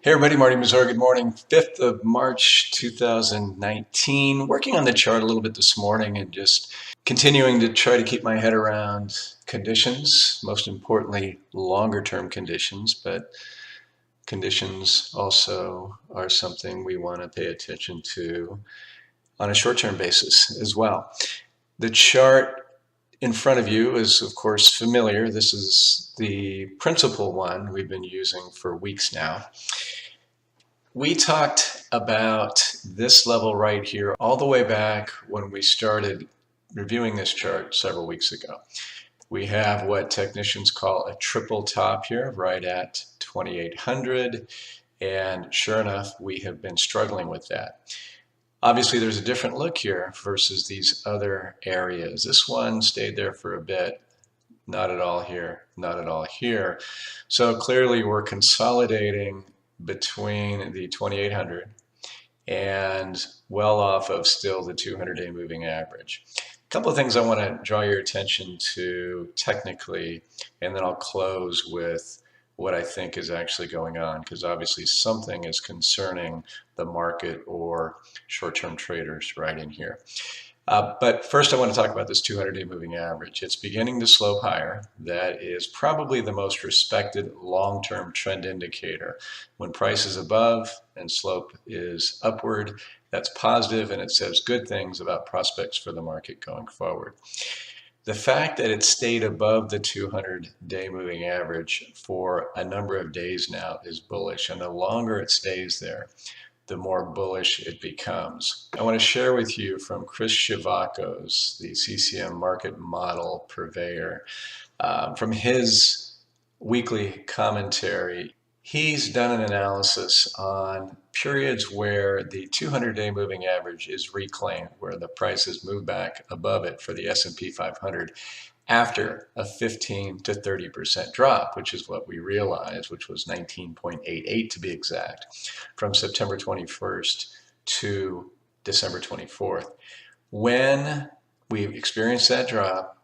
Hey everybody, Marty Mazur, good morning. 5th of March 2019. Working on the chart a little bit this morning and just continuing to try to keep my head around conditions, most importantly longer term conditions, but conditions also are something we want to pay attention to on a short-term basis as well. The chart in front of you is, of course, familiar. This is the principal one we've been using for weeks now. We talked about this level right here all the way back when we started reviewing this chart several weeks ago. We have what technicians call a triple top here, right at 2800, and sure enough, we have been struggling with that. Obviously, there's a different look here versus these other areas. This one stayed there for a bit, not at all here, not at all here. So clearly we're consolidating between the 2800 and well off of still the 200-day moving average. A couple of things I want to draw your attention to technically, and then I'll close with what I think is actually going on, because obviously something is concerning the market or short-term traders right in here. But first I want to talk about this 200-day moving average. It's beginning to slope higher. That is probably the most respected long-term trend indicator. When price is above and slope is upward, that's positive and it says good things about prospects for the market going forward. The fact that it stayed above the 200-day moving average for a number of days now is bullish, and the longer it stays there, the more bullish it becomes. I want to share with you from Chris Chivakos, the CCM market model purveyor, from his weekly commentary. He's done an analysis on periods where the 200-day moving average is reclaimed, where the prices move back above it for the S&P 500 after a 15 to 30% drop, which is what we realized, which was 19.88 to be exact, from September 21st to December 24th. When we experienced that drop,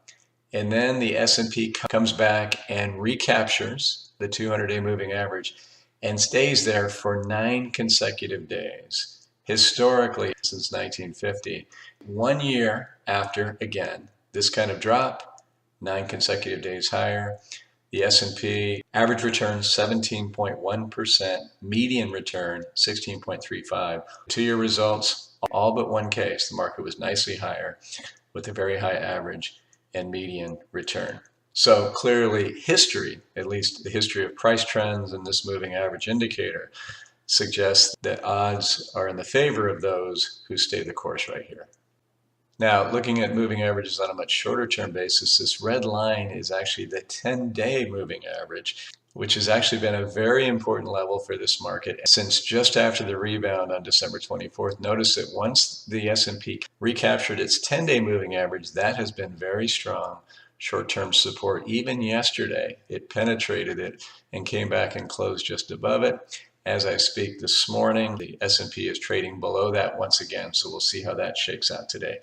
and then the S&P comes back and recaptures the 200-day moving average and stays there for 9 consecutive days. Historically, since 1950, 1 year after, again, this kind of drop, 9 consecutive days higher. The S&P average return 17.1%, median return 16.35. 2-year results, all but one case, the market was nicely higher with a very high average and median return. So clearly history, at least the history of price trends and this moving average indicator, suggests that odds are in the favor of those who stay the course right here. Now, looking at moving averages on a much shorter term basis, this red line is actually the 10-day moving average, which has actually been a very important level for this market since just after the rebound on December 24th. Notice that once the S&P recaptured its 10-day moving average, that has been very strong short-term support. Even yesterday, it penetrated it and came back and closed just above it. As I speak this morning, the S&P is trading below that once again, so we'll see how that shakes out today.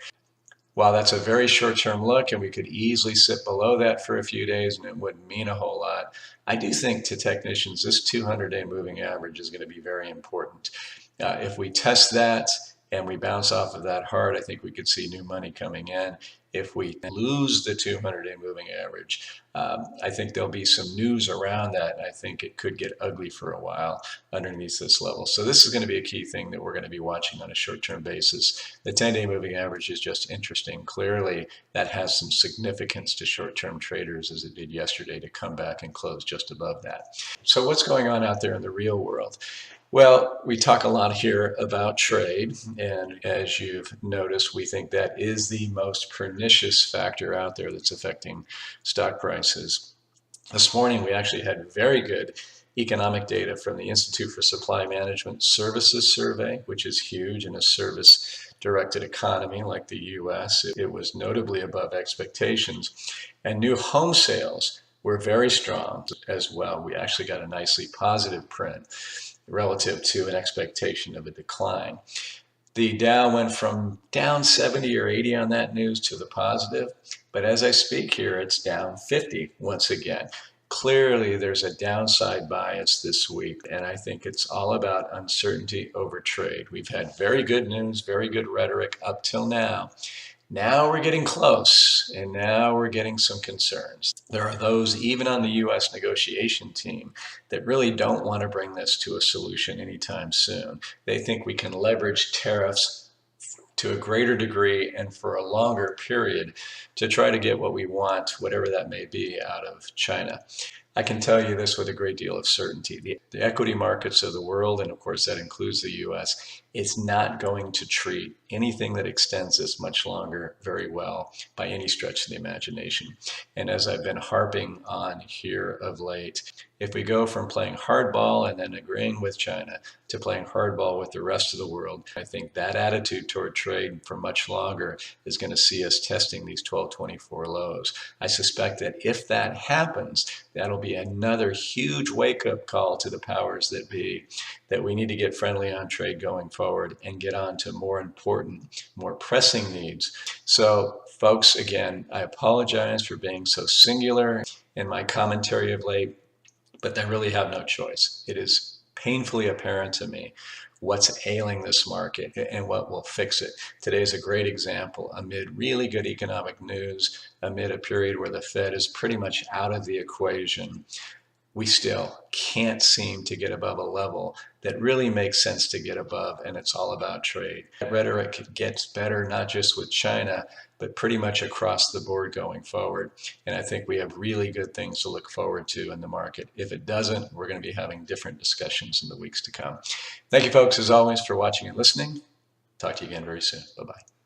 While that's a very short-term look and we could easily sit below that for a few days and it wouldn't mean a whole lot, I do think to technicians this 200-day moving average is going to be very important. If we test that and we bounce off of that hard, I think we could see new money coming in. If we lose the 200-day moving average, I think there'll be some news around that, and I think it could get ugly for a while underneath this level. So this is going to be a key thing that we're going to be watching on a short-term basis. The 10-day moving average is just interesting. Clearly, that has some significance to short-term traders, as it did yesterday, to come back and close just above that. So what's going on out there in the real world? Well, we talk a lot here about trade, and as you've noticed, we think that is the most pernicious factor out there that's affecting stock prices. This morning, we actually had very good economic data from the Institute for Supply Management Services survey, which is huge in a service-directed economy like the U.S. It was notably above expectations, and new home sales were very strong as well. We actually got a nicely positive print relative to an expectation of a decline. The Dow went from down 70 or 80 on that news to the positive, but as I speak here, it's down 50 once again. Clearly, there's a downside bias this week, and I think it's all about uncertainty over trade. We've had very good news, very good rhetoric up till now. Now we're getting close, and now we're getting some concerns. There are those, even on the U.S. negotiation team, that really don't want to bring this to a solution anytime soon. They think we can leverage tariffs to a greater degree and for a longer period to try to get what we want, whatever that may be, out of China. I can tell you this with a great deal of certainty. The equity markets of the world, and of course that includes the US, is not going to treat anything that extends this much longer very well by any stretch of the imagination. And as I've been harping on here of late, if we go from playing hardball and then agreeing with China to playing hardball with the rest of the world, I think that attitude toward trade for much longer is going to see us testing these 1224 lows. I suspect that if that happens, that'll be another huge wake-up call to the powers that be, that we need to get friendly on trade going forward and get on to more important, more pressing needs. So, folks, again, I apologize for being so singular in my commentary of late, but I really have no choice. It is painfully apparent to me what's ailing this market and what will fix it. Today is a great example. Amid really good economic news, amid a period where the Fed is pretty much out of the equation, we still can't seem to get above a level that really makes sense to get above, and it's all about trade. That rhetoric gets better, not just with China, but pretty much across the board going forward. And I think we have really good things to look forward to in the market. If it doesn't, we're going to be having different discussions in the weeks to come. Thank you, folks, as always, for watching and listening. Talk to you again very soon. Bye-bye.